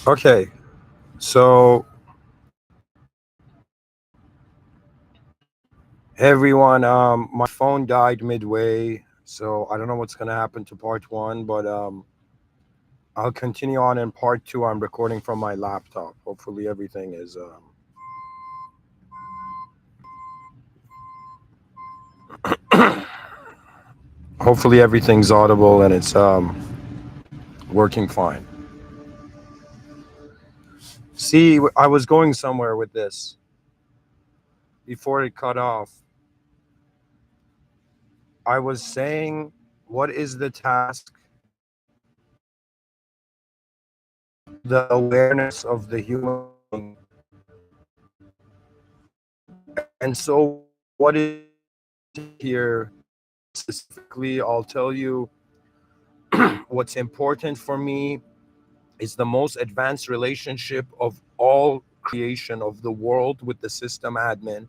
Okay, so hey everyone, my phone died midway, so I don't know what's gonna happen to part one, but I'll continue on in part two. I'm recording from my laptop. Hopefully everything is hopefully everything's audible and it's working fine. See, I was going somewhere with this before it cut off. I was saying, what is the task of the awareness of the human being? And so, what is here specifically? I'll tell you what's important for me is the most advanced relationship of all creation of the world with the system admin,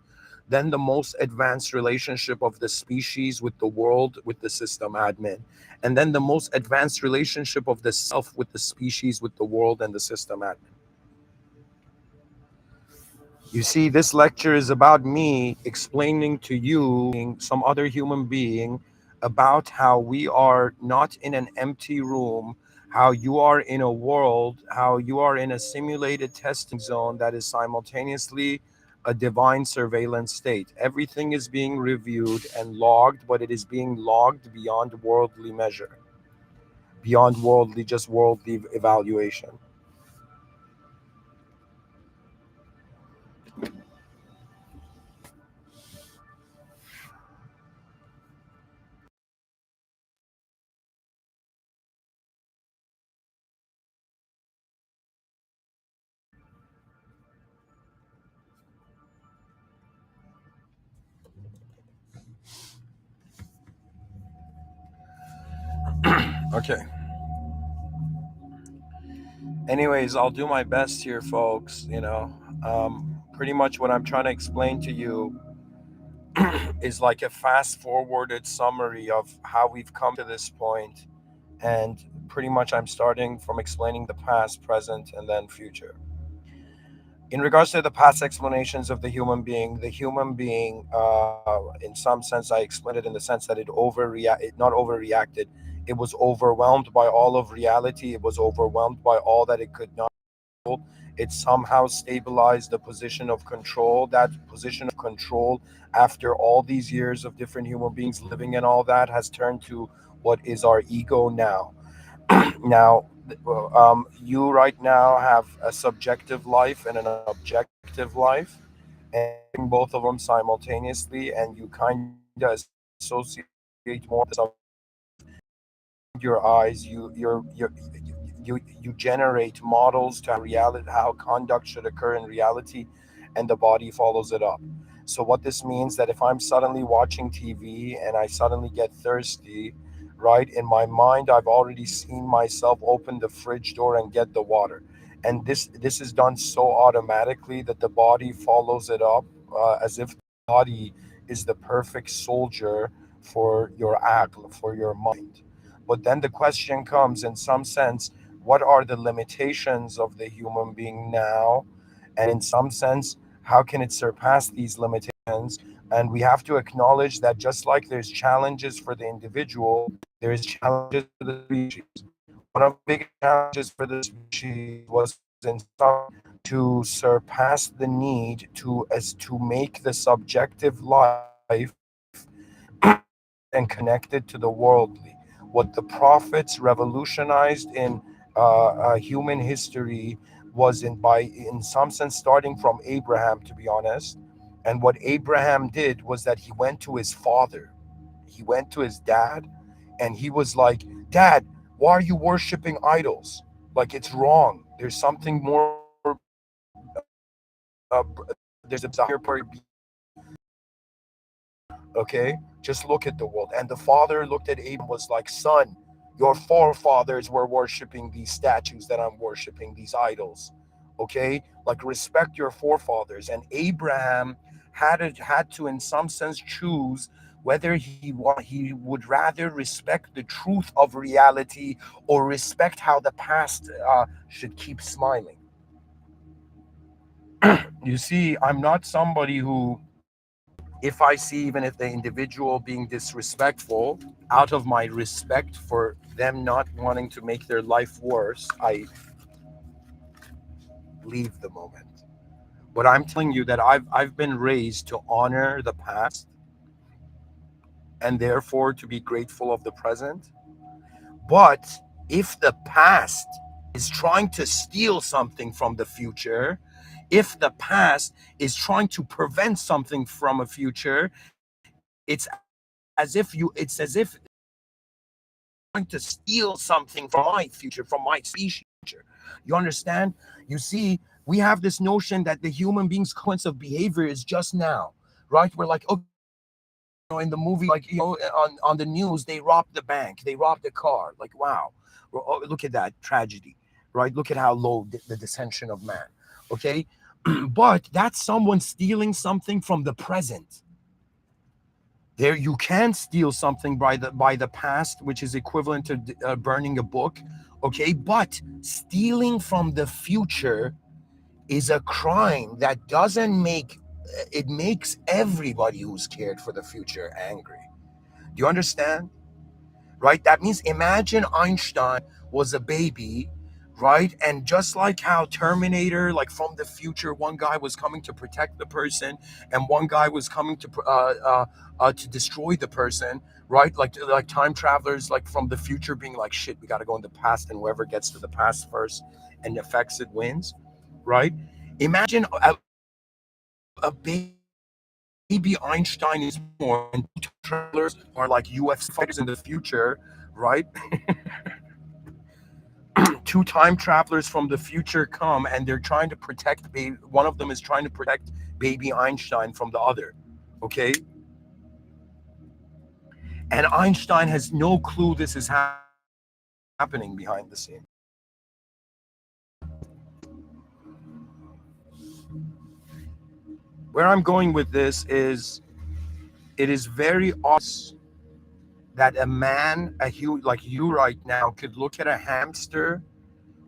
then the most advanced relationship of the species with the world with the system admin, and then the most advanced relationship of the self with the species with the world and the system admin. You see, this lecture is about me explaining to you, some other human being, about how we are not in an empty room, how you are in a world, how you are in a simulated testing zone that is simultaneously a divine surveillance state. Everything is being reviewed and logged, but it is being logged beyond worldly measure, beyond worldly, just worldly evaluation. Okay. Anyways, I'll do my best here, folks. Pretty much what I'm trying to explain to you is like a fast forwarded summary of how we've come to this point, and pretty much I'm starting from explaining the past, present, and then future. In regards to the past explanations of the human being, in some sense, I explained it in the sense that it not overreacted. It was overwhelmed by all of reality. It was overwhelmed by all that it could not. It somehow stabilized the position of control. That position of control, after all these years of different human beings living in all that, has turned to what is our ego now. Now, you right now have a subjective life and an objective life, and you're living both of them simultaneously, and you kind of associate more with the your eyes, you generate models to reality, how conduct should occur in reality, and the body follows it up. So what this means that if I'm suddenly watching TV and I suddenly get thirsty, right, in my mind I've already seen myself open the fridge door and get the water, and this is done so automatically that the body follows it up, as if the body is the perfect soldier for your act, for your mind. But then the question comes, in some sense, what are the limitations of the human being now? And in some sense, how can it surpass these limitations? And we have to acknowledge that just like there's challenges for the individual, there is challenges for the species. One of the biggest challenges for the species was in some to surpass the need to make the subjective life and connected to the worldly. What the prophets revolutionized in human history was in some sense, starting from Abraham, to be honest. And what Abraham did was that he went to his father, he went to his dad, and he was like, "Dad, why are you worshiping idols? Like, it's wrong. There's something more. There's a higher okay, just look at the world." And the father looked at Abraham, was like, "Son, your forefathers were worshiping these statues that I'm worshiping, these idols. Okay, like, respect your forefathers." And Abraham had to in some sense choose whether he would rather respect the truth of reality or respect how the past should keep smiling. You see, I'm not somebody who, if I see even if the individual being disrespectful, out of my respect for them not wanting to make their life worse, I leave the moment. But I'm telling you that I've been raised to honor the past and therefore to be grateful of the present. But if the past is trying to steal something from the future, if the past is trying to prevent something from a future, it's as if trying to steal something from my future, from my species. You understand? You see, we have this notion that the human being's consequence of behavior is just now, right? We're like, okay, in the movie, like, on the news, they robbed the bank, they robbed the car. Like, wow, look at that tragedy, right? Look at how low the descension of man. Okay, but that's someone stealing something from the present. There, you can steal something by the past, which is equivalent to burning a book. Okay, but stealing from the future is a crime that doesn't make it makes everybody who's cared for the future angry. Do you understand? Right? That means imagine Einstein was a baby, right? And just like how Terminator, like from the future, one guy was coming to protect the person, and one guy was coming to destroy the person, right? Like time travelers, like from the future, being like, shit, we got to go in the past, and whoever gets to the past first and affects it wins, right? Imagine a baby Einstein is born, and two travelers are like UFC fighters in the future, right? Two time travelers from the future come, and they're trying to protect baby. One of them is trying to protect baby Einstein from the other. Okay, and Einstein has no clue this is happening behind the scene. Where I'm going with this is, it is very obvious that a man, like you right now, could look at a hamster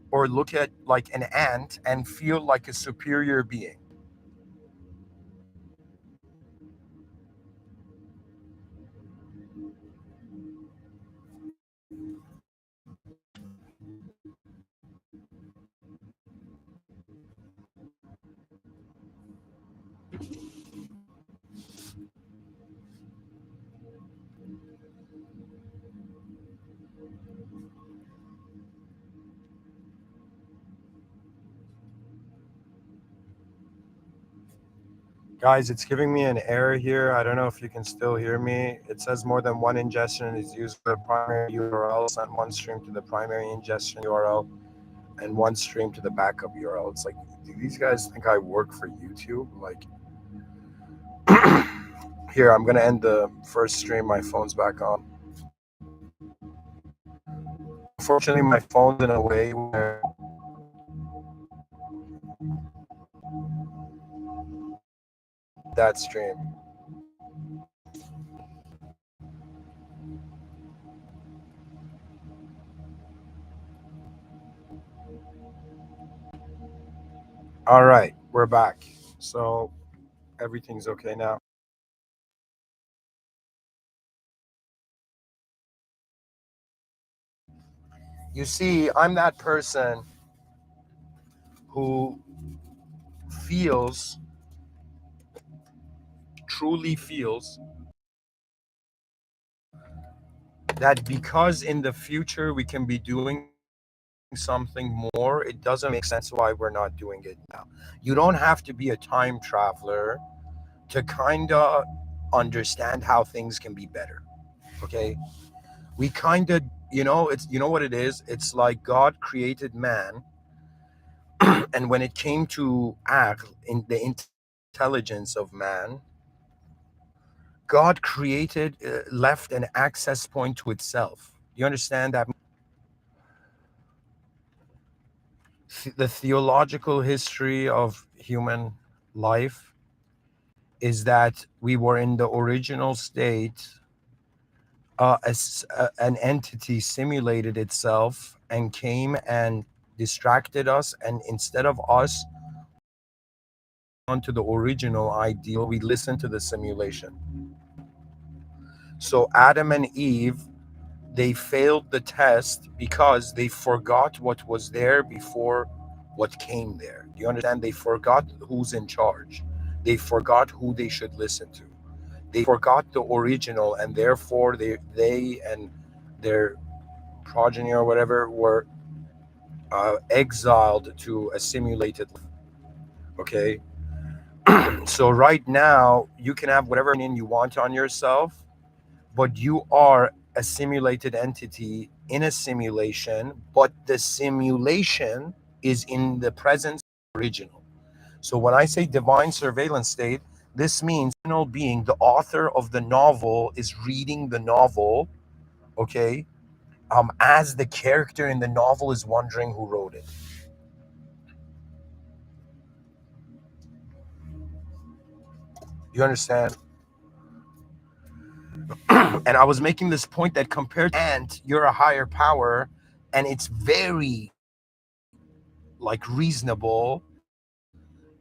or look at like an ant and feel like a superior being. Guys, it's giving me an error here. I don't know if you can still hear me. It says more than one ingestion is used for the primary URL, send one stream to the primary ingestion URL and one stream to the backup URL. It's like, do these guys think I work for YouTube? Like, here, I'm going to end the first stream. My phone's back on. Unfortunately, my phone's in a way where that stream. All right, we're back. So everything's okay now. You see, I'm that person who feels, truly feels, that because in the future we can be doing something more, it doesn't make sense why we're not doing it now. You don't have to be a time traveler to kind of understand how things can be better. Okay? We kind of, it's, you know what it is? It's like God created man, and when it came to act in the intelligence of man, God created, left an access point to itself. You understand that? The theological history of human life is that we were in the original state. An entity simulated itself and came and distracted us, and instead of us onto the original ideal, we listened to the simulation. So Adam and Eve, they failed the test because they forgot what was there before what came there. Do you understand? They forgot who's in charge. They forgot who they should listen to. They forgot the original, and therefore they and their progeny or whatever were exiled to a simulated life. Okay. So right now you can have whatever opinion you want on yourself, but you are a simulated entity in a simulation, but the simulation is in the presence of the original. So when I say divine surveillance state, this means being the author of the novel is reading the novel, okay, as the character in the novel is wondering who wrote it. You understand? And I was making this point that compared to ant, you're a higher power, and it's very like reasonable,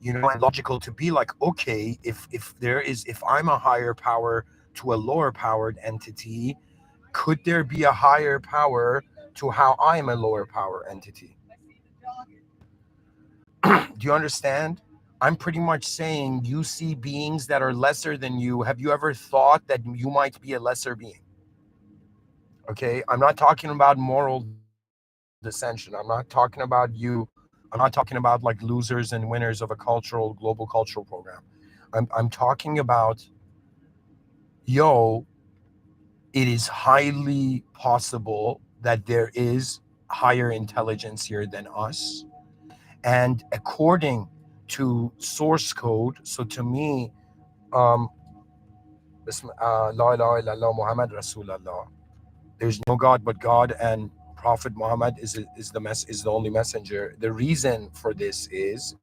and logical to be like, okay, if I'm a higher power to a lower powered entity, could there be a higher power to how I am a lower power entity? Do you understand? I'm pretty much saying you see beings that are lesser than you. Have you ever thought that you might be a lesser being? Okay, I'm not talking about moral dissension. I'm not talking about you. I'm not talking about like losers and winners of a global cultural program. I'm talking about, yo, it is highly possible that there is higher intelligence here than us. And according to source code, so to me, um, La ilaha illallah Muhammad Rasulullah. There's no God but God, and Prophet Muhammad is the only messenger. The reason for this is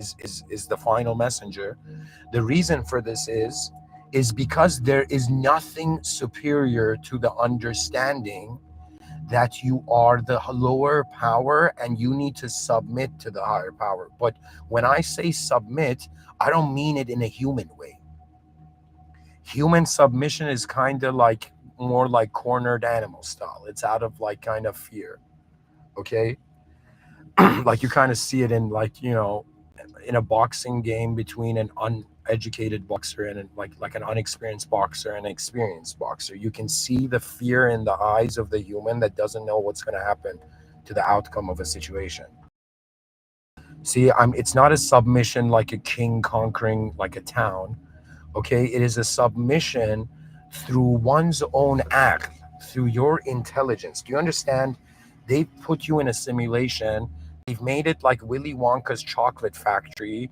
the final messenger. The reason for this is because there is nothing superior to the understanding that you are the lower power and you need to submit to the higher power. But when I say submit, I don't mean it in a human way. Human submission is kind of like more like cornered animal style. It's out of like kind of fear. Okay. Like you kind of see it in like, in a boxing game between an uneducated boxer and like an unexperienced boxer and an experienced boxer. You can see the fear in the eyes of the human that doesn't know what's going to happen to the outcome of a situation. See, it's not a submission like a king conquering like a town. Okay, it is a submission through one's own act, through your intelligence. Do you understand? They've put you in a simulation. They've made it like Willy Wonka's chocolate factory.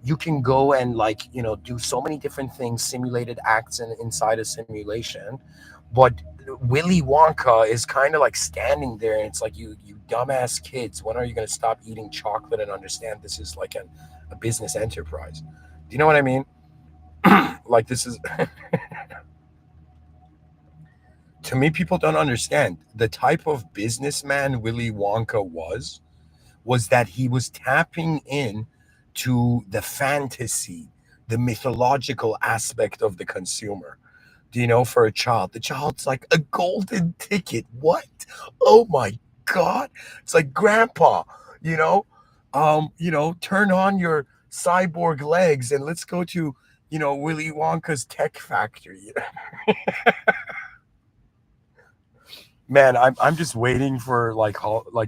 You can go and like, do so many different things, simulated acts inside a simulation. But Willy Wonka is kind of like standing there, and it's like, you dumbass kids, when are you going to stop eating chocolate and understand this is like a business enterprise? Do you know what I mean? Like this is to me, people don't understand the type of businessman Willy Wonka was that he was tapping in to the fantasy, the mythological aspect of the consumer. Do you know, for a child, the child's like a golden ticket. What? Oh my God. It's like, grandpa, you know, turn on your cyborg legs and let's go to, Willy Wonka's tech factory. Man, I'm just waiting for like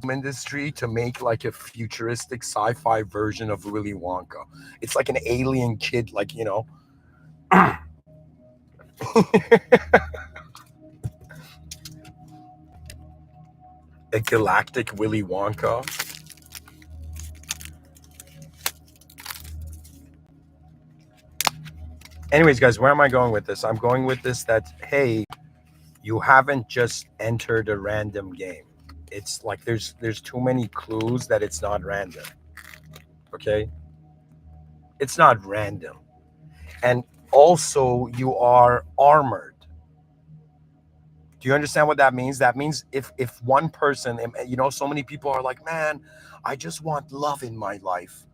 industry to make like a futuristic sci-fi version of Willy Wonka. It's like an alien kid, like, a galactic Willy Wonka. Anyways, guys, where am I going with this? I'm going with this that, hey, you haven't just entered a random game. It's like there's too many clues that it's not random. Okay? It's not random. And also you are armored. Do you understand what that means? That means if one person, so many people are like, man, I just want love in my life.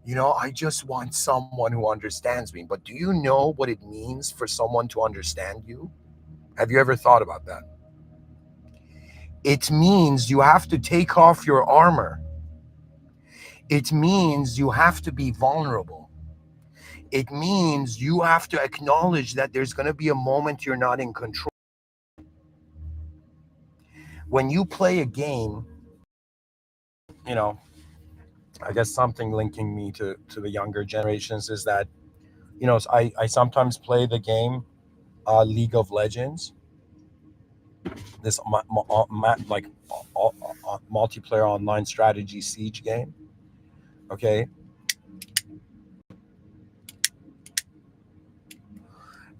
I just want someone who understands me. But do you know what it means for someone to understand you? Have you ever thought about that? It means you have to take off your armor. It means you have to be vulnerable. It means you have to acknowledge that there's going to be a moment you're not in control. When you play a game, you know, I guess something linking me to the younger generations is that, I sometimes play the game League of Legends, this multiplayer online strategy siege game. Okay,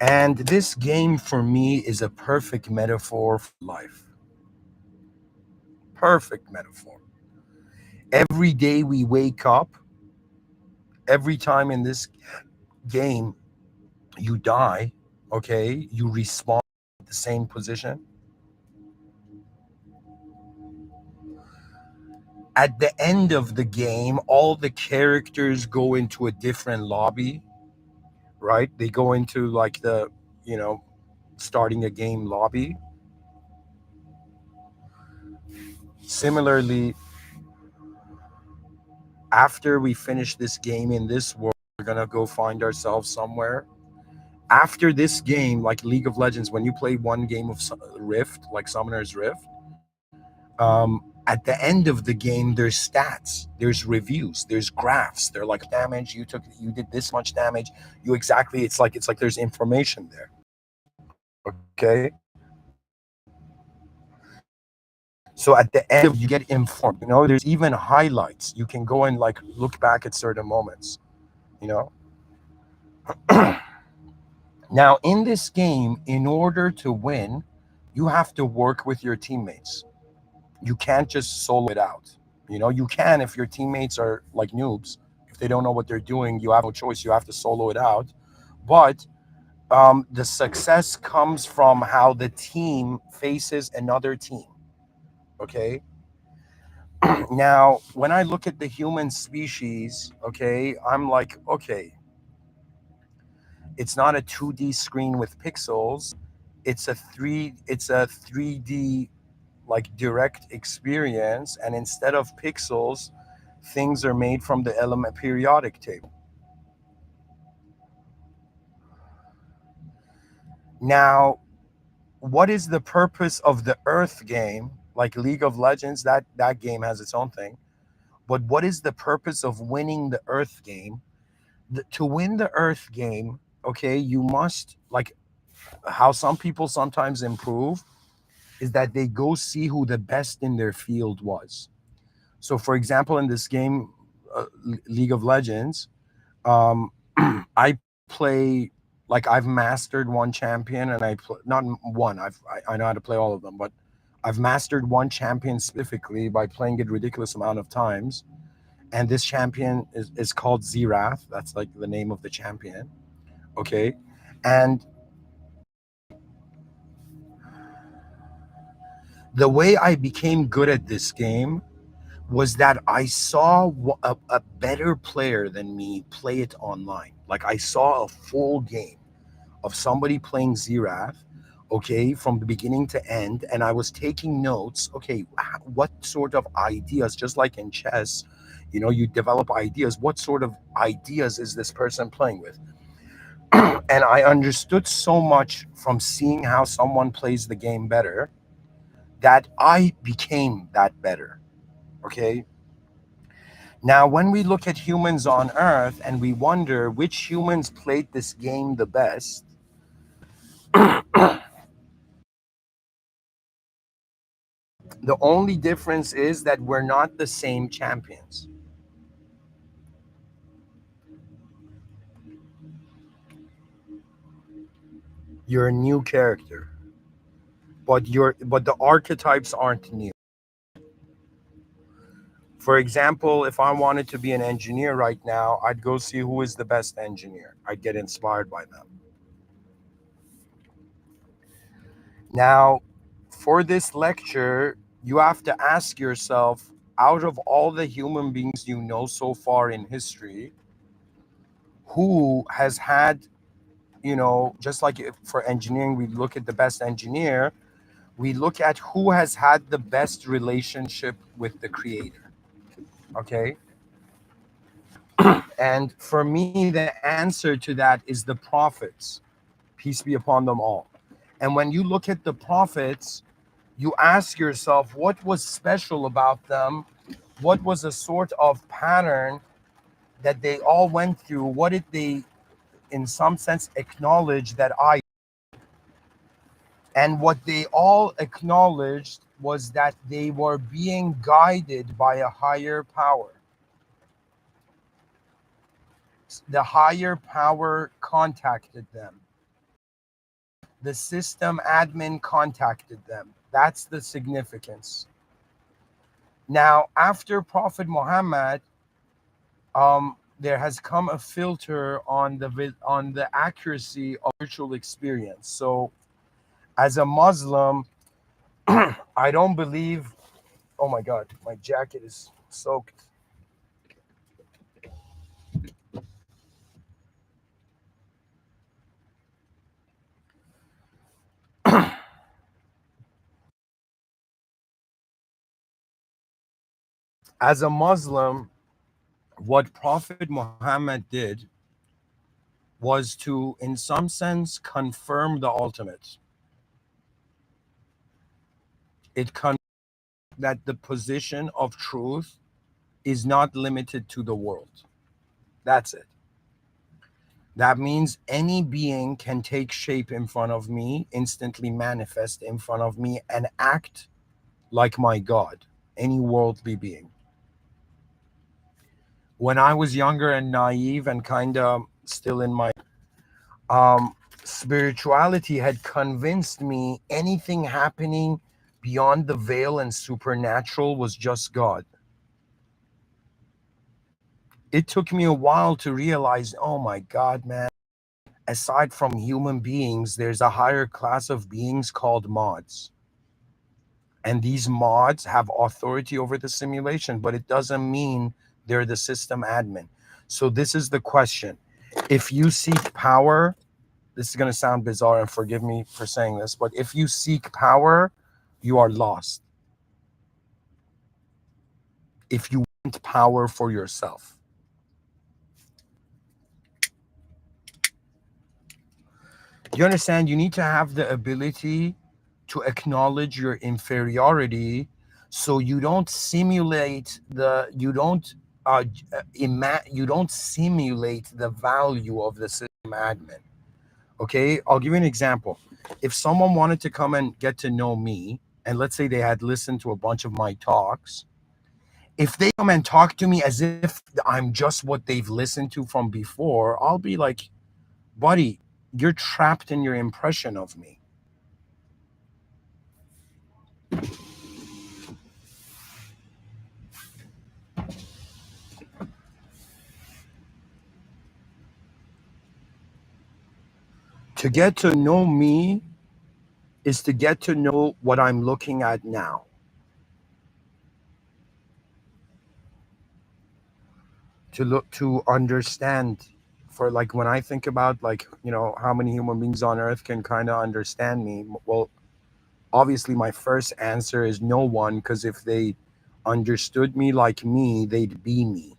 and this game for me is a perfect metaphor for life. Perfect metaphor. Every day we wake up, every time in this game you die, okay, you respawn at the same position. At the end of the game, all the characters go into a different lobby, right? They go into like the, you know, starting a game lobby. Similarly, after we finish this game in this world, we're gonna go find ourselves somewhere. After this game, like League of Legends, when you play one game of Rift, like Summoner's Rift, at the end of the game, there's stats, there's reviews, there's graphs. They're like damage you did this much damage. You exactly. It's like there's information there. Okay. So at the end of you get informed. There's even highlights. You can go and like look back at certain moments. You know. Now in this game, in order to win, you have to work with your teammates. You can't just solo it out. You can if your teammates are like noobs. If they don't know what they're doing, you have no choice. You have to solo it out. But the success comes from how the team faces another team. Okay. Now, when I look at the human species, okay, I'm like, okay, it's not a 2D screen with pixels. It's a 3D like direct experience, and instead of pixels, things are made from the element periodic table. Now, what is the purpose of the Earth game? Like League of Legends, that game has its own thing. But what is the purpose of winning the Earth game? To win the Earth game, okay, you must like how some people sometimes improve is that they go see who the best in their field was. So, for example, in this game, League of Legends, um, I play like I've mastered one champion, and not one. I know how to play all of them, but I've mastered one champion specifically by playing it ridiculous amount of times. And this champion is called Zerath. That's like the name of the champion. Okay, and the way I became good at this game was that I saw a better player than me play it online. Like I saw a full game of somebody playing Zerath, okay, from the beginning to end, and I was taking notes. Okay, what sort of ideas? Just like in chess, you develop ideas. What sort of ideas is this person playing with? And I understood so much from seeing how someone plays the game better that I became that better. Okay. Now, when we look at humans on Earth and we wonder which humans played this game the best, the only difference is that we're not the same champions. You're a new character, but the archetypes aren't new. For example, if I wanted to be an engineer right now, I'd go see who is the best engineer. I'd get inspired by them. Now, for this lecture, you have to ask yourself, out of all the human beings you know so far in history, who has had, just like for engineering, we look at the best engineer, we look at who has had the best relationship with the creator. Okay. And for me, the answer to that is the prophets, peace be upon them all. And when you look at the prophets, you ask yourself, what was special about them? What was a sort of pattern that they all went through? What did they, in some sense, acknowledge that I? And what they all acknowledged was that they were being guided by a higher power. The higher power contacted them. The system admin contacted them. That's the significance. Now, after Prophet Muhammad, there has come a filter on the accuracy of virtual experience. So, as a Muslim, I don't believe. Oh my God, my jacket is soaked. As a Muslim, what Prophet Muhammad did was to, in some sense, confirm the ultimate. It confirmed that the position of truth is not limited to the world. That's it. That means any being can take shape in front of me, instantly manifest in front of me, and act like my God, any worldly being. When I was younger and naive and kind of still in my um, spirituality had convinced me anything happening beyond the veil and supernatural was just God. It took me a while to realize, oh my God, man, aside from human beings, there's a higher class of beings called mods. And these mods have authority over the simulation, but it doesn't mean they're the system admin. So, this is the question. If you seek power, this is going to sound bizarre and forgive me for saying this, but if you seek power, you are lost. If you want power for yourself, you understand, you need to have the ability to acknowledge your inferiority so you don't simulate the you don't simulate the value of the system admin. Okay, I'll give you an example. If someone wanted to come and get to know me, and let's say they had listened to a bunch of my talks, if they come and talk to me as if I'm just what they've listened to from before, I'll be like, buddy, you're trapped in your impression of me. To get to know me is to get to know what I'm looking at now. To look to understand, for like when I think about, like, how many human beings on earth can kind of understand me. Well, obviously my first answer is no one, because if they understood me like me, they'd be me.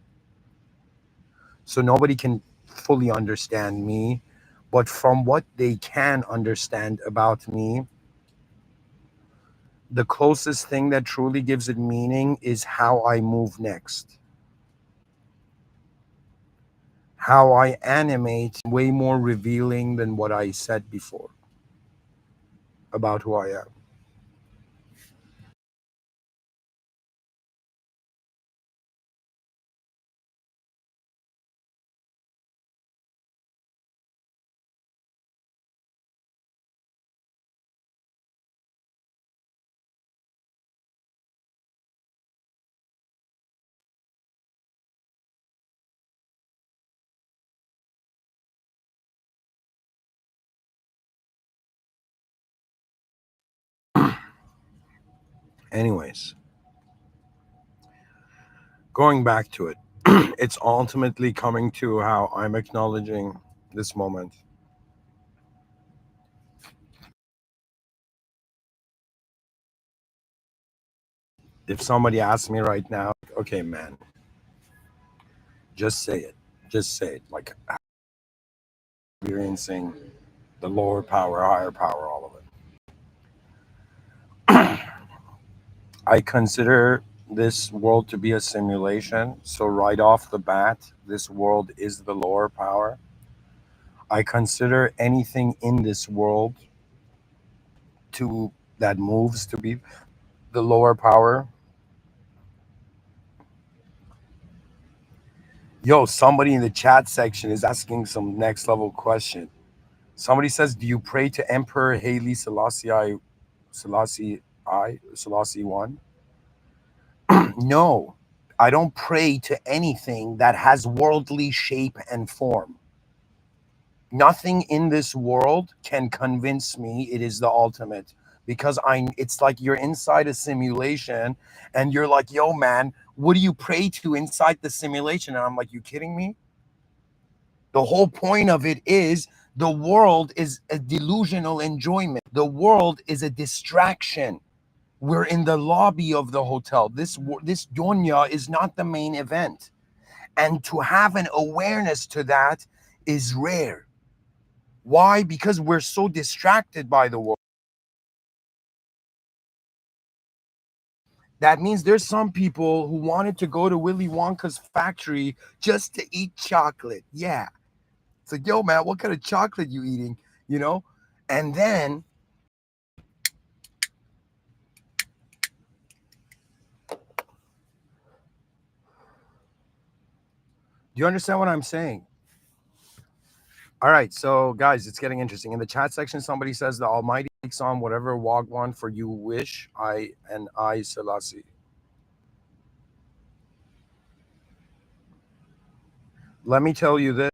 So nobody can fully understand me, but from what they can understand about me, the closest thing that truly gives it meaning is how I move next. How I animate, way more revealing than what I said before about who I am. Anyways, going back to it, it's ultimately coming to how I'm acknowledging this moment. If somebody asks me right now, okay, man, just say it. Just say it. Like experiencing the lower power, higher power, all of it. I consider this world to be a simulation. So, right off the bat, this world is the lower power. I consider anything in this world to that moves to be the lower power. Yo, somebody in the chat section is asking some next level question. Somebody says, "Do you pray to Emperor Haile Selassie one?" No, I don't pray to anything that has worldly shape and form. Nothing in this world can convince me it is the ultimate, because it's like you're inside a simulation and you're like, yo man, what do you pray to inside the simulation? And I'm like, you kidding me? The whole point of it is the world is a delusional enjoyment. The world is a distraction. We're in the lobby of the hotel. This dunya is not the main event. And to have an awareness to that is rare. Why? Because we're so distracted by the world. That means there's some people who wanted to go to Willy Wonka's factory just to eat chocolate. Yeah. It's like, yo, man, what kind of chocolate you eating? You know? And then, do you understand what I'm saying? All right, so guys, it's getting interesting. In the chat section, somebody says the Almighty takes on whatever Wagwan for you wish. I Selassie. Let me tell you this.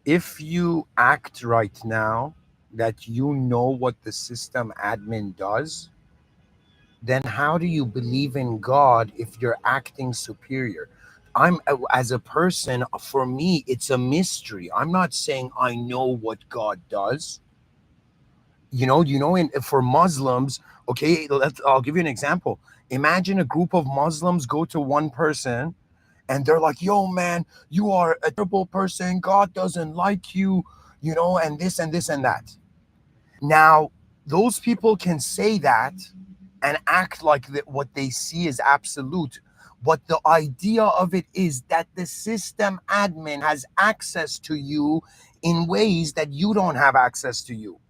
If you act right now that you know what the system admin does, then how do you believe in God if you're acting superior? As a person, for me, it's a mystery. I'm not saying I know what God does. For Muslims, okay, I'll give you an example. Imagine a group of Muslims go to one person and they're like, yo, man, you are a terrible person. God doesn't like you, and this and this and that. Now, those people can say that and act like what they see is absolute. But the idea of it is that the system admin has access to you in ways that you don't have access to you.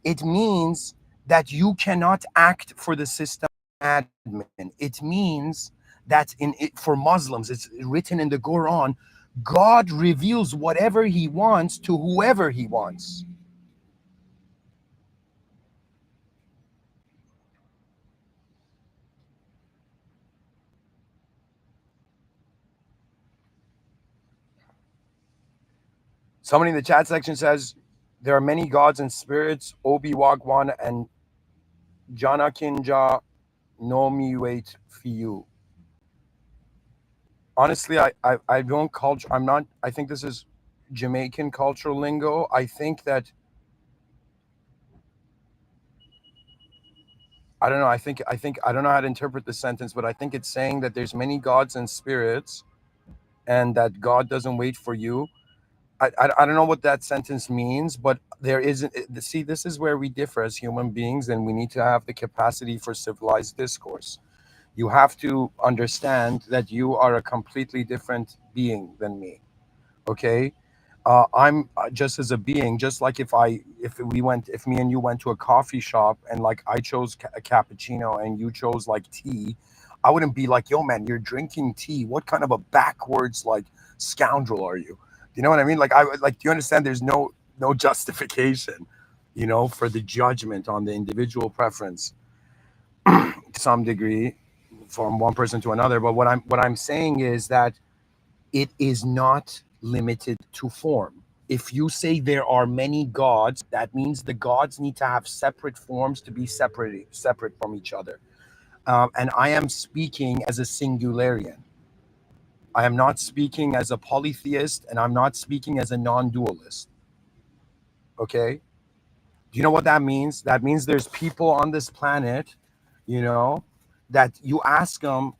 It means that you cannot act for the system admin. It means that for Muslims, it's written in the Quran, God reveals whatever he wants to whoever he wants. Somebody in the chat section says there are many gods and spirits, Obi Wagwan and Janakinja no mi wait for you. Honestly, I don't culture. I'm not. I think this is Jamaican cultural lingo. I think that I don't know. I think I don't know how to interpret the sentence, but I think it's saying that there's many gods and spirits, and that God doesn't wait for you. I don't know what that sentence means, but there isn't. See, this is where we differ as human beings, and we need to have the capacity for civilized discourse. You have to understand that you are a completely different being than me. Okay, I'm just as a being, just like if me and you went to a coffee shop and like I chose a cappuccino and you chose like tea, I wouldn't be like, yo man, you're drinking tea, what kind of a backwards like scoundrel are you? You know what I mean? Like, do you understand? There's no justification, for the judgment on the individual preference to some degree from one person to another. But what I'm saying is that it is not limited to form. if you say there are many gods, that means the gods need to have separate forms to be separate from each other. And I am speaking as a singularian. I am not speaking as a polytheist, and I'm not speaking as a non-dualist. Okay? Do you know what that means? That means there's people on this planet, you know, that you ask them,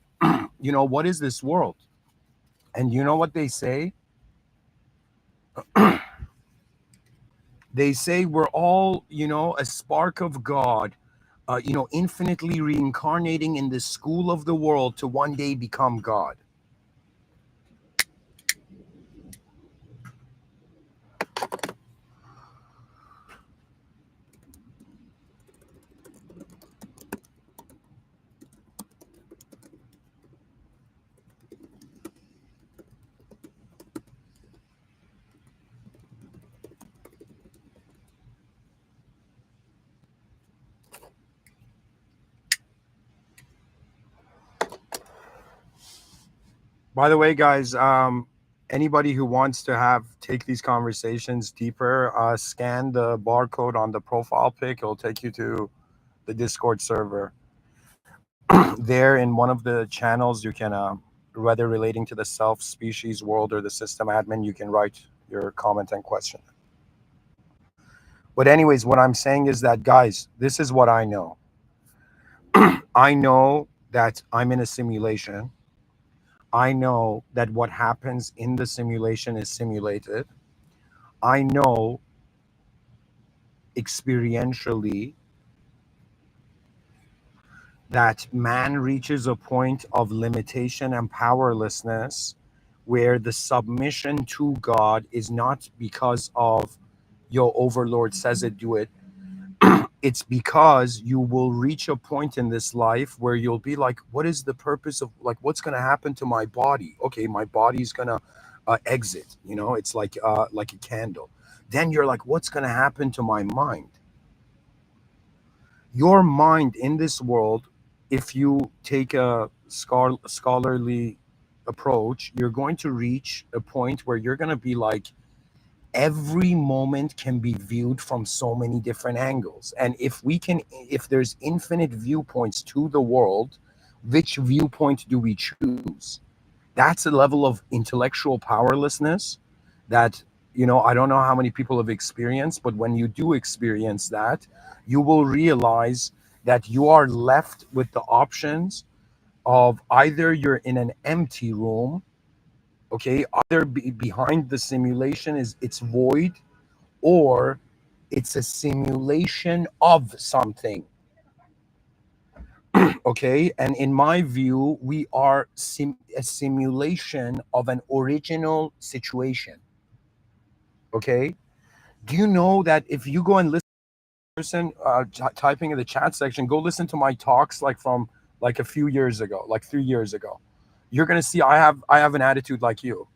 what is this world? And you know what they say? They say we're all, a spark of God, infinitely reincarnating in the school of the world to one day become God. By the way, guys, anybody who wants to take these conversations deeper, scan the barcode on the profile pic. It'll take you to the Discord server. There, in one of the channels, you can, whether relating to the self, species, world, or the system admin, you can write your comment and question. But anyways, what I'm saying is that, guys, this is what I know. I know that I'm in a simulation. I know that what happens in the simulation is simulated. I know experientially that man reaches a point of limitation and powerlessness where the submission to God is not because of, yo, overlord says it, do it. It's because you will reach a point in this life where you'll be like, what is the purpose of, like, what's going to happen to my body? Okay, my body's going to exit, it's like a candle. Then you're like, what's going to happen to my mind? Your mind in this world, if you take a scholarly approach, you're going to reach a point where you're going to be like, every moment can be viewed from so many different angles. And if there's infinite viewpoints to the world, which viewpoint do we choose? That's a level of intellectual powerlessness that, I don't know how many people have experienced, but when you do experience that, you will realize that you are left with the options of either you're in an empty room, okay, either behind the simulation it's void, or it's a simulation of something. Okay, and in my view, we are a simulation of an original situation. Okay, do you know that if you go and listen to a person typing in the chat section, go listen to my talks like from like a few years ago, like 3 years ago, you're gonna see I have an attitude like you,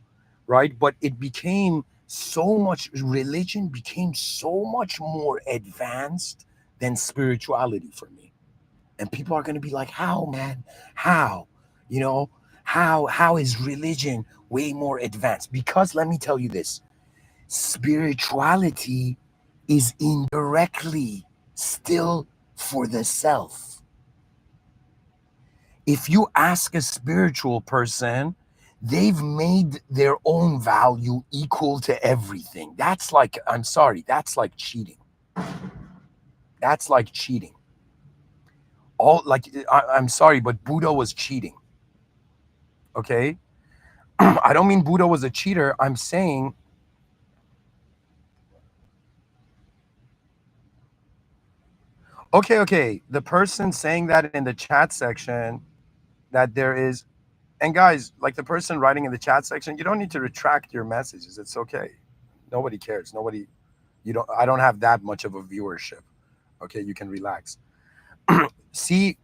right? But it became so much, religion became so much more advanced than spirituality for me. And people are going to be like, how, man? How? You know, how is religion way more advanced? Because let me tell you this, spirituality is indirectly still for the self. If you ask a spiritual person, they've made their own value equal to everything. That's like, I'm sorry, that's like cheating. That's like cheating. I'm sorry, but Buddha was cheating. Okay? I don't mean Buddha was a cheater. I'm saying, okay, the person saying that in the chat section, that there is, and guys, like the person writing in the chat section, you don't need to retract your messages. It's okay. Nobody cares. I don't have that much of a viewership. Okay, you can relax. See,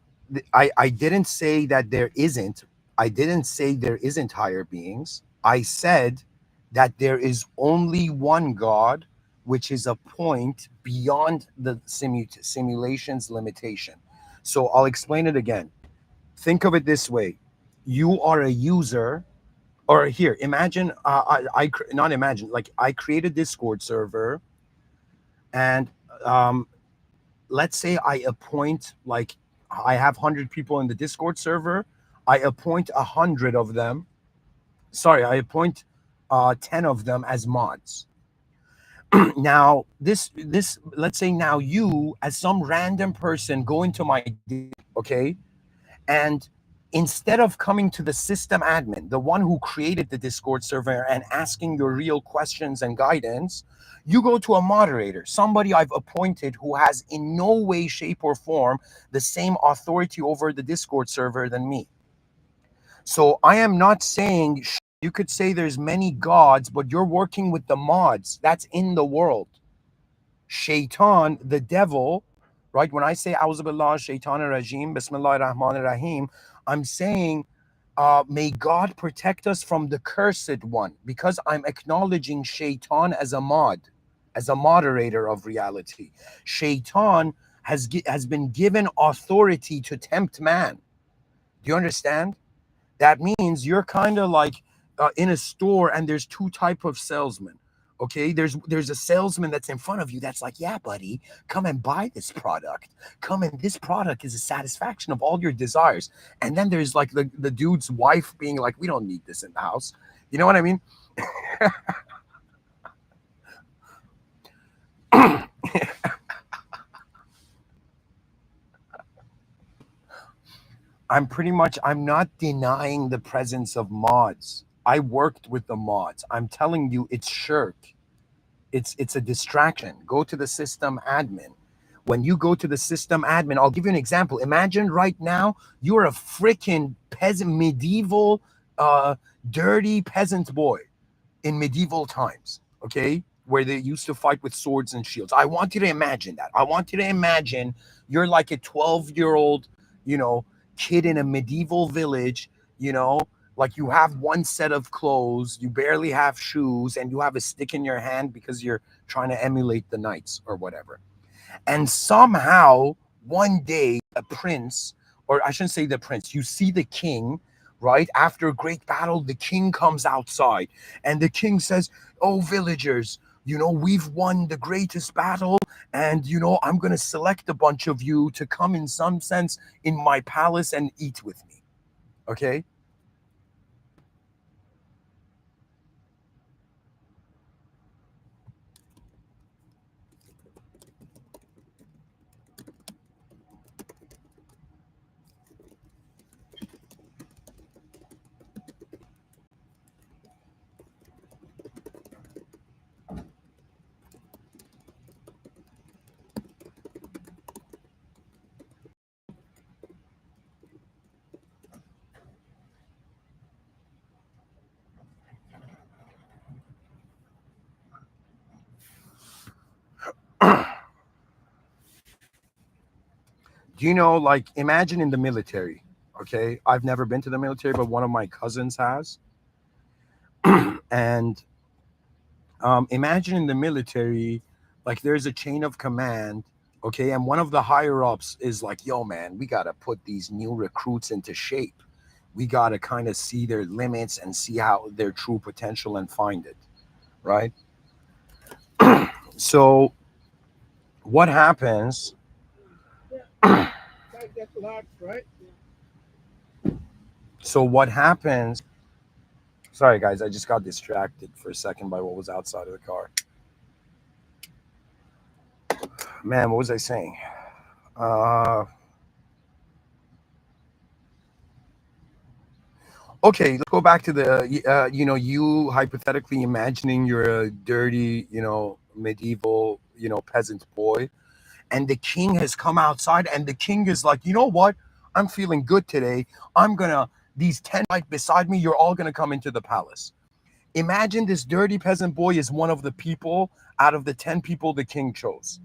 I didn't say that there isn't. I didn't say there isn't higher beings. I said that there is only one God, which is a point beyond the simulation's limitation. So I'll explain it again. Think of it this way. You are a user Or here, imagine not imagine, like I create a Discord server, and um, let's say I appoint, like, I have 100 people in the Discord server. I appoint 100 of them. Sorry, I appoint 10 of them as mods. Now, this let's say now you, as some random person, go into my okay, and instead of coming to the system admin, the one who created the Discord server, and asking your real questions and guidance, you go to a moderator, somebody I've appointed who has in no way, shape, or form the same authority over the Discord server than me. So I am not saying you could say there's many gods, but you're working with the mods that's in the world. Shaitan, the devil, right? When I say Auzubillah Shaitan Rajim, Bismillah Rahman Rahim, I'm saying, may God protect us from the cursed one, because I'm acknowledging Shaitan as a mod, as a moderator of reality. Shaitan has been given authority to tempt man. Do you understand? That means you're kind of like in a store, and there's two type of salesmen. Okay, there's a salesman that's in front of you that's like, yeah, buddy, come and buy this product. Come, and this product is a satisfaction of all your desires. And then there's like the dude's wife being like, we don't need this in the house. You know what I mean? I'm not denying the presence of mods. I worked with the mods. I'm telling you, it's shirk. It's a distraction. Go to the system admin. When you go to the system admin, I'll give you an example. Imagine right now you're a freaking peasant, medieval, uh, dirty peasant boy in medieval times, okay, where they used to fight with swords and shields. I want you to imagine that. I want you to imagine you're like a 12-year-old, you know, kid in a medieval village, you know, like you have one set of clothes, you barely have shoes, and you have a stick in your hand because you're trying to emulate the knights or whatever. And somehow, one day, a prince, or I shouldn't say the prince, you see the king, right? After a great battle, the king comes outside, and the king says, oh, villagers, you know, we've won the greatest battle, and, you know, I'm going to select a bunch of you to come in some sense in my palace and eat with me. Okay? Do you know, like, imagine in the military, okay? I've never been to the military, but one of my cousins has. And imagine in the military, like, there's a chain of command, okay? And one of the higher ups is like, yo, man, we got to put these new recruits into shape. We got to kind of see their limits and see how their true potential and find it, right? So, what happens? So, what happens? Sorry, guys, I just got distracted for a second by what was outside of the car. Man, what was I saying? Uh, okay, let's go back to the, you know, you hypothetically imagining you're a dirty, you know, medieval, you know, peasant boy, and the king has come outside, and the king is like, you know what? I'm feeling good today. I'm gonna, these 10 right beside me, you're all gonna come into the palace. Imagine this dirty peasant boy is one of the people out of the 10 people the king chose.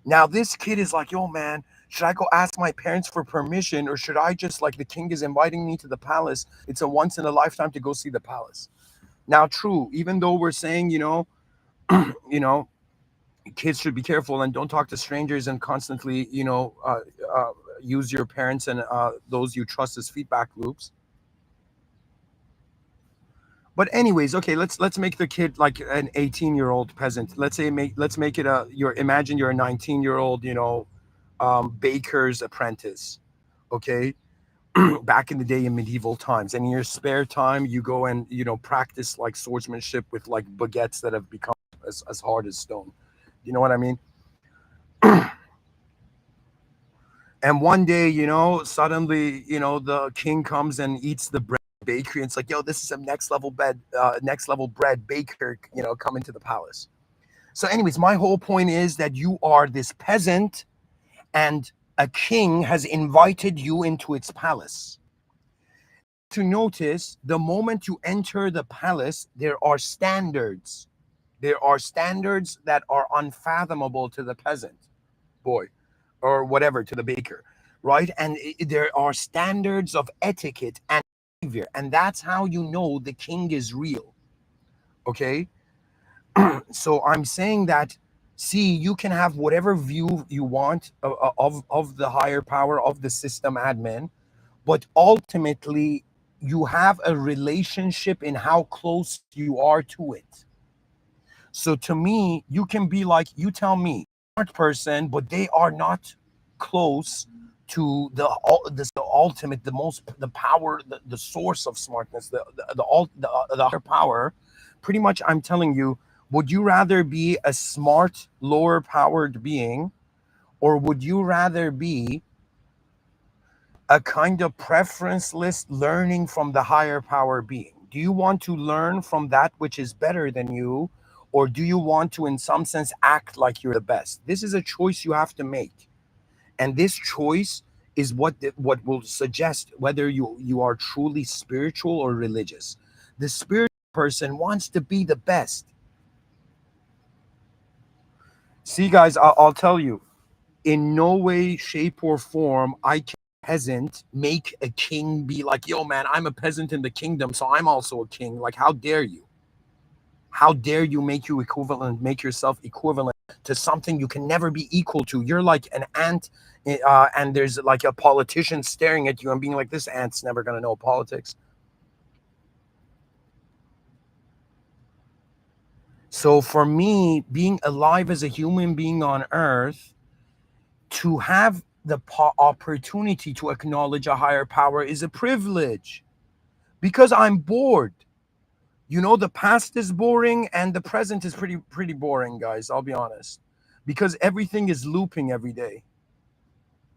Now this kid is like, yo, man, should I go ask my parents for permission, or should I just, like, the king is inviting me to the palace? It's a once in a lifetime to go see the palace. Now, true, even though we're saying, you know, kids should be careful and don't talk to strangers and constantly, uh, use your parents and those you trust as feedback loops. But anyways, okay, let's make the kid like an 18-year-old peasant. Let's make it a your imagine you're a 19-year-old, baker's apprentice. Okay? Back in the day in medieval times. And in your spare time you go and practice like swordsmanship with like baguettes that have become as hard as stone. You know what I mean? And one day, suddenly, the king comes and eats the bread bakery, and it's like, yo, this is some next level bread baker, coming to the palace. So, anyways, my whole point is that you are this peasant, and a king has invited you into its palace. To notice, the moment you enter the palace, there are standards. There are standards that are unfathomable to the peasant boy or whatever, to the baker, right? And there are standards of etiquette and behavior, and that's how you know the king is real. Okay, so I'm saying that, see, you can have whatever view you want of the higher power of the system admin, but ultimately you have a relationship in how close you are to it. So to me, you can be like, you tell me, smart person, but they are not close to the ultimate, the most, the power, the source of smartness, the higher power. Pretty much, I'm telling you, would you rather be a smart, lower powered being, or would you rather be a kind of preferenceless learning from the higher power being? Do you want to learn from that which is better than you, or do you want to, in some sense, act like you're the best? This is a choice you have to make, and this choice is what will suggest whether you are truly spiritual or religious. The spiritual person wants to be the best. See, guys, I'll tell you, in no way, shape, or form, I can peasant make a king be like, yo, man, I'm a peasant in the kingdom, so I'm also a king. Like, how dare you? How dare you make yourself equivalent to something you can never be equal to? You're like an ant, and there's like a politician staring at you and being like, this ant's never gonna know politics. So for me, being alive as a human being on Earth, to have the opportunity to acknowledge a higher power is a privilege, because I'm bored. The past is boring and the present is pretty boring, guys. I'll be honest, because everything is looping every day.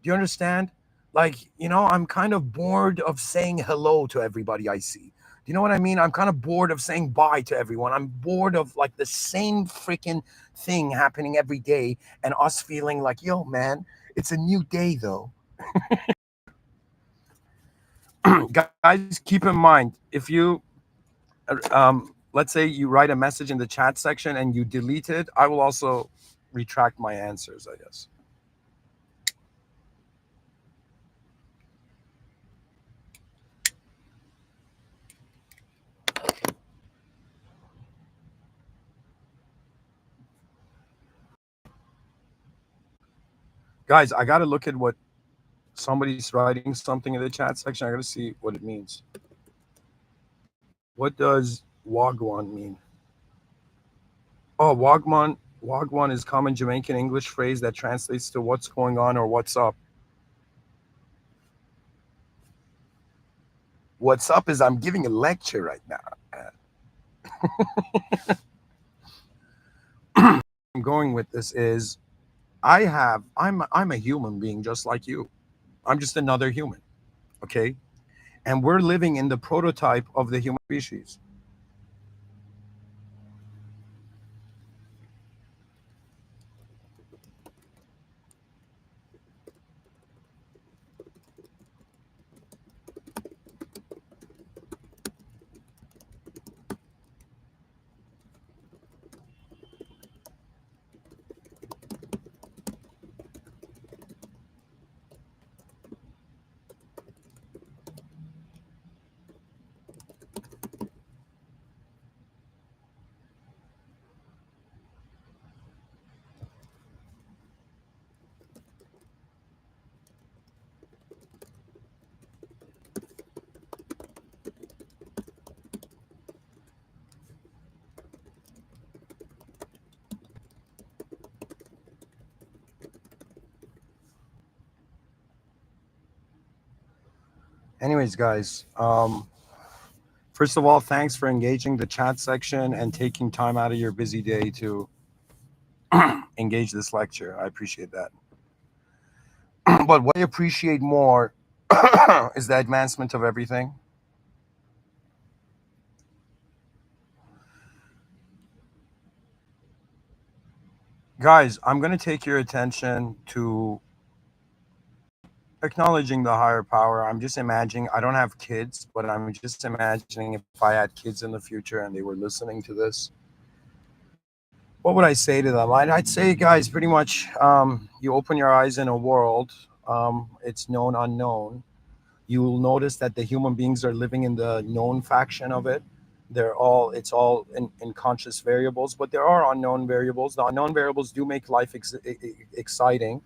Do you understand? Like, I'm kind of bored of saying hello to everybody I see. Do you know what I mean? I'm kind of bored of saying bye to everyone. I'm bored of like the same freaking thing happening every day, and us feeling like, yo, man, it's a new day though. Guys, keep in mind, if you let's say you write a message in the chat section and you delete it, I will also retract my answers, I guess. Guys, I got to look at what somebody's writing something in the chat section. I got to see what it means. What does Wagwan mean? Oh, Wagwan is common Jamaican English phrase that translates to what's going on or what's up. What's up is I'm giving a lecture right now. I'm going with this is I'm a human being just like you. I'm just another human, okay? And we're living in the prototype of the human species. Anyways, guys, first of all, thanks for engaging the chat section and taking time out of your busy day to engage this lecture. I appreciate that. But what I appreciate more is the advancement of everything. Guys, I'm going to take your attention to acknowledging the higher power. I'm just imagining, I don't have kids, but I'm just imagining if I had kids in the future and they were listening to this, what would I say to them? I'd say, guys, pretty much, you open your eyes in a world, it's known unknown. You will notice that the human beings are living in the known faction of it. It's all in conscious variables, but there are unknown variables. The unknown variables do make life exciting.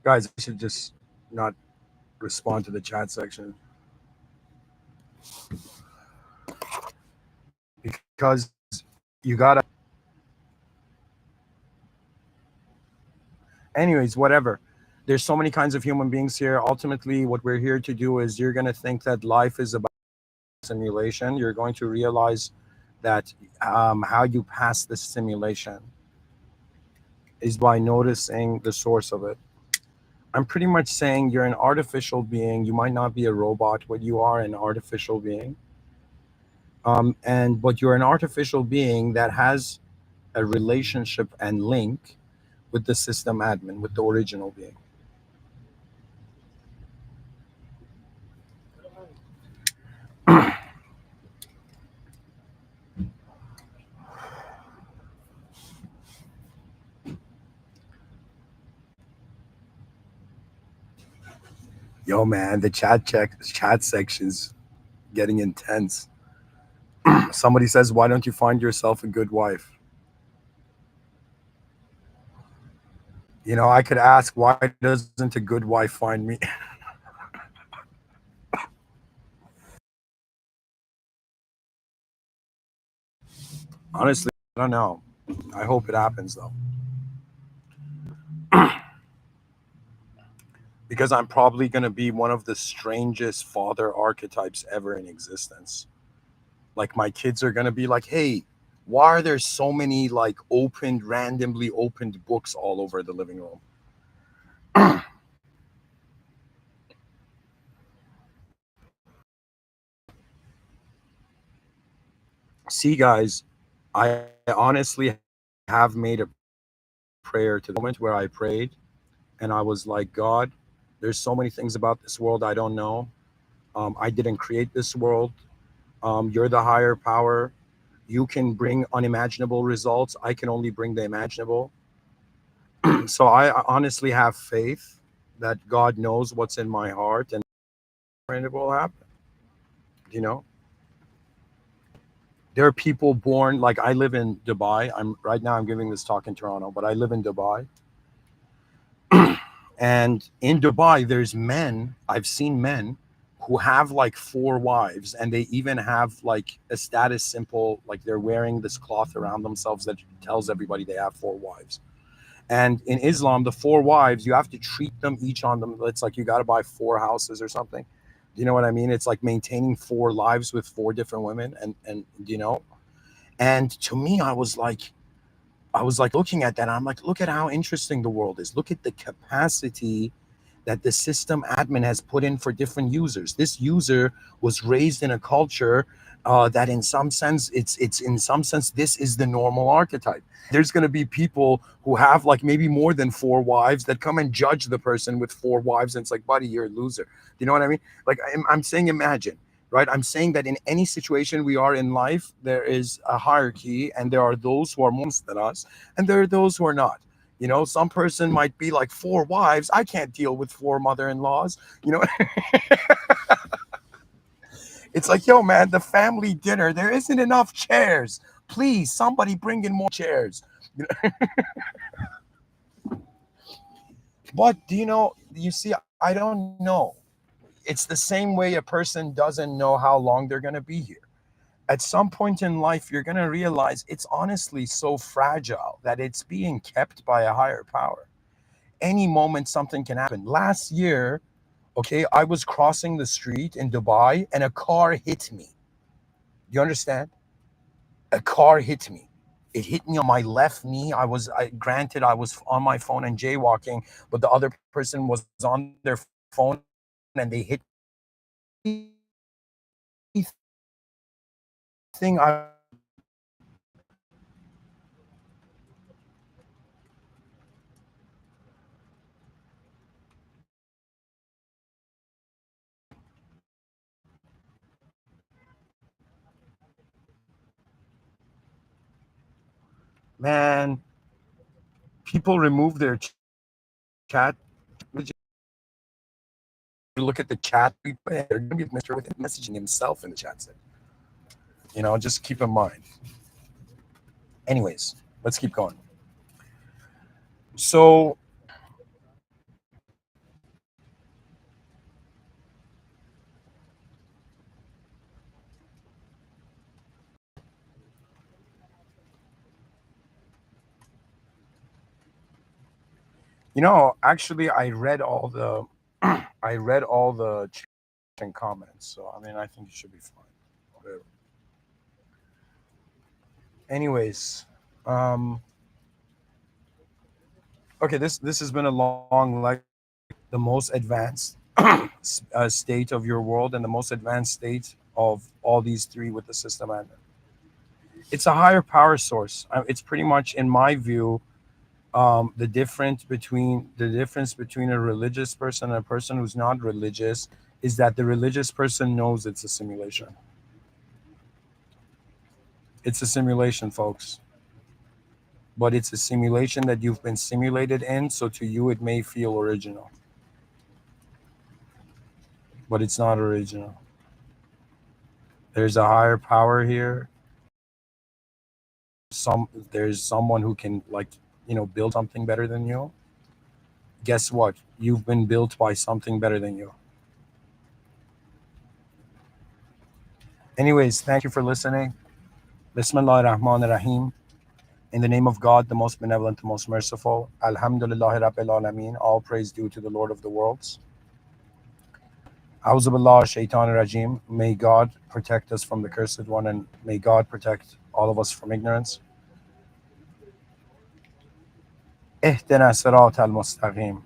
Guys, I should just not respond to the chat section because you gotta. Anyways, whatever. There's so many kinds of human beings here. Ultimately, what we're here to do is you're gonna think that life is about simulation. You're going to realize that how you pass this simulation is by noticing the source of it. I'm pretty much saying you're an artificial being. You might not be a robot, but you are an artificial being. And but you're an artificial being that has a relationship and link with the system admin, with the original being. Yo, man, the chat section's getting intense. Somebody says, "Why don't you find yourself a good wife?" I could ask, "Why doesn't a good wife find me?" Honestly, I don't know. I hope it happens though, because I'm probably going to be one of the strangest father archetypes ever in existence. Like my kids are going to be like, "Hey, why are there so many like randomly opened books all over the living room?" See, guys, I honestly have made a prayer to the moment where I prayed and I was like, God, there's so many things about this world I don't know. I didn't create this world. You're the higher power. You can bring unimaginable results. I can only bring the imaginable. So I honestly have faith that God knows what's in my heart and it will happen. You know, there are people born like I live in Dubai. I'm right now I'm giving this talk in Toronto, but I live in Dubai. And in Dubai, there's men, I've seen men who have like four wives, and they even have like a status symbol, like they're wearing this cloth around themselves that tells everybody they have four wives. And in Islam, the four wives, you have to treat them each on them. It's like you got to buy four houses or something. Do you know what I mean? It's like maintaining four lives with four different women. And to me, I was like looking at that. And I'm like, look at how interesting the world is. Look at the capacity that the system admin has put in for different users. This user was raised in a culture that, in some sense, it's in some sense this is the normal archetype. There's going to be people who have like maybe more than four wives that come and judge the person with four wives, and it's like, buddy, you're a loser. Do you know what I mean? Like I'm saying, imagine. Right, I'm saying that in any situation we are in life, there is a hierarchy, and there are those who are more than us, and there are those who are not. Some person might be like four wives. I can't deal with four mother-in-laws. It's like, yo, man, the family dinner, there isn't enough chairs. Please, somebody bring in more chairs. But do you see, I don't know. It's the same way a person doesn't know how long they're going to be here. At some point in life, you're going to realize it's honestly so fragile that it's being kept by a higher power. Any moment, something can happen. Last year, okay, I was crossing the street in Dubai and a car hit me. You understand? A car hit me. It hit me on my left knee. Granted, I was on my phone and jaywalking, but the other person was on their phone and they hit me. The only thing I man, people remove their chat. Look at the chat. They're going to be Mr. Within messaging himself in the chat set. Just keep in mind. Anyways, let's keep going. So, actually, I read all the, I read all the chat and comments. So, I mean, I think it should be fine. Whatever. Anyways, um, okay, this has been a long lecture. The most advanced state of your world and the most advanced state of all these three with the system admin. It's a higher power source. It's pretty much, in my view, the difference between a religious person and a person who's not religious is that the religious person knows it's a simulation. It's a simulation, folks. But it's a simulation that you've been simulated in, so to you it may feel original, but it's not original. There's a higher power here. There's someone who can, like, build something better than you. Guess what? You've been built by something better than you. Anyways, thank you for listening. Bismillah ar-Rahman ar-Rahim. In the name of God, the most benevolent, the most merciful. Alhamdulillah Rabbil Alameen. All praise due to the Lord of the worlds. Auzu billah shaitan rajim. May God protect us from the cursed one, and may God protect all of us from ignorance. Ihdina sirat al-mustaqim.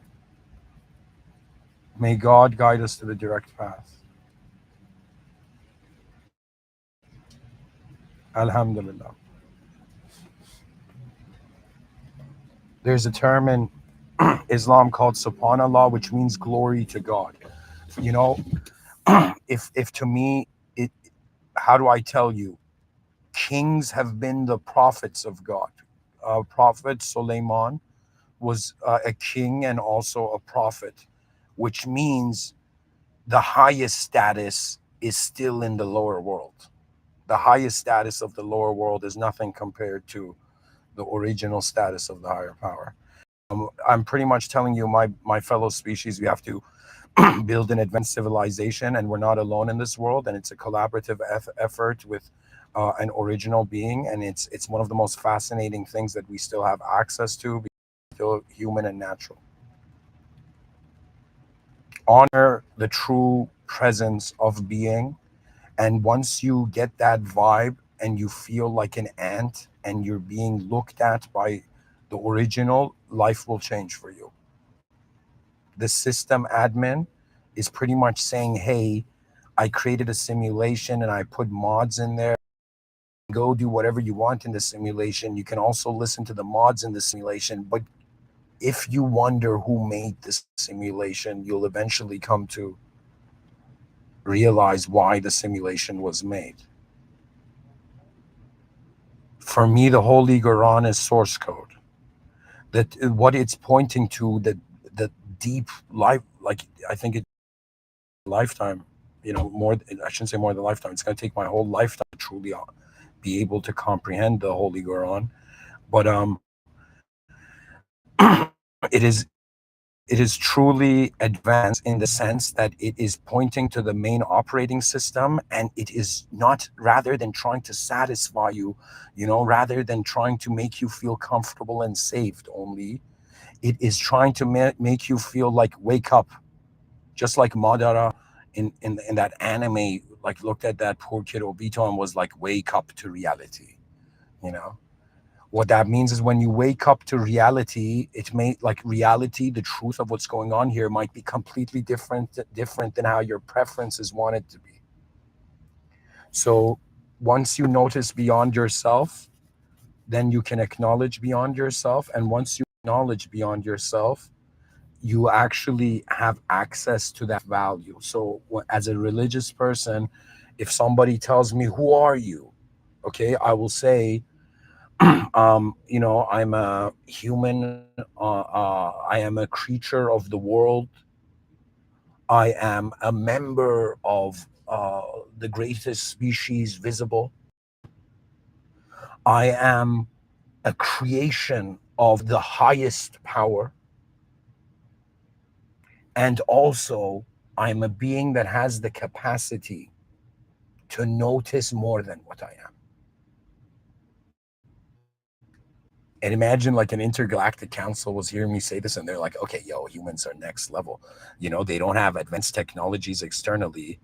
May God guide us to the direct path. Alhamdulillah. There's a term in Islam called subhanallah, which means glory to God. You know, if to me, it, how do I tell you? Kings have been the prophets of God. Prophet Suleiman was a king and also a prophet, which means the highest status is still in the lower world. The highest status of the lower world is nothing compared to the original status of the higher power. I'm pretty much telling you, my fellow species, we have to build an advanced civilization, and we're not alone in this world, and it's a collaborative effort with an original being, and it's one of the most fascinating things that we still have access to, because it's still human and natural. Honor the true presence of being, and once you get that vibe and you feel like an ant and you're being looked at by the original, life will change for you. The system admin is pretty much saying, hey, I created a simulation and I put mods in there. Go do whatever you want in the simulation. You can also listen to the mods in the simulation. But if you wonder who made this simulation, you'll eventually come to realize why the simulation was made. For me, the Holy Quran is source code. That what it's pointing to, the deep life, like, I think it lifetime, more, I shouldn't say more than a lifetime, it's going to take my whole lifetime to truly be able to comprehend the Holy Quran. But it is It is truly advanced in the sense that it is pointing to the main operating system, and it is not, rather than trying to satisfy you, rather than trying to make you feel comfortable and saved only, it is trying to make you feel like wake up, just like Madara in that anime, like looked at that poor kid Obito and was like, wake up to reality. You know, what that means is when you wake up to reality, it may, like, reality, the truth of what's going on here might be completely different than how your preferences want it to be. So once you notice beyond yourself, then you can acknowledge beyond yourself. And once you acknowledge beyond yourself, you actually have access to that value. So as a religious person, if somebody tells me, who are you? Okay, I will say, I'm a human. I am a creature of the world. I am a member of the greatest species visible. I am a creation of the highest power. And also, I'm a being that has the capacity to notice more than what I am. And imagine like an intergalactic council was hearing me say this and they're like, okay, yo, humans are next level. They don't have advanced technologies externally.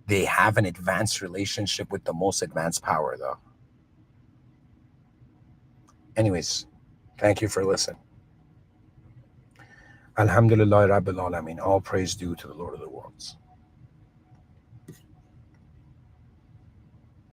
They have an advanced relationship with the most advanced power, though. Anyways, thank you for listening. Alhamdulillah Rabbil Alameen. All praise due to the Lord of the worlds.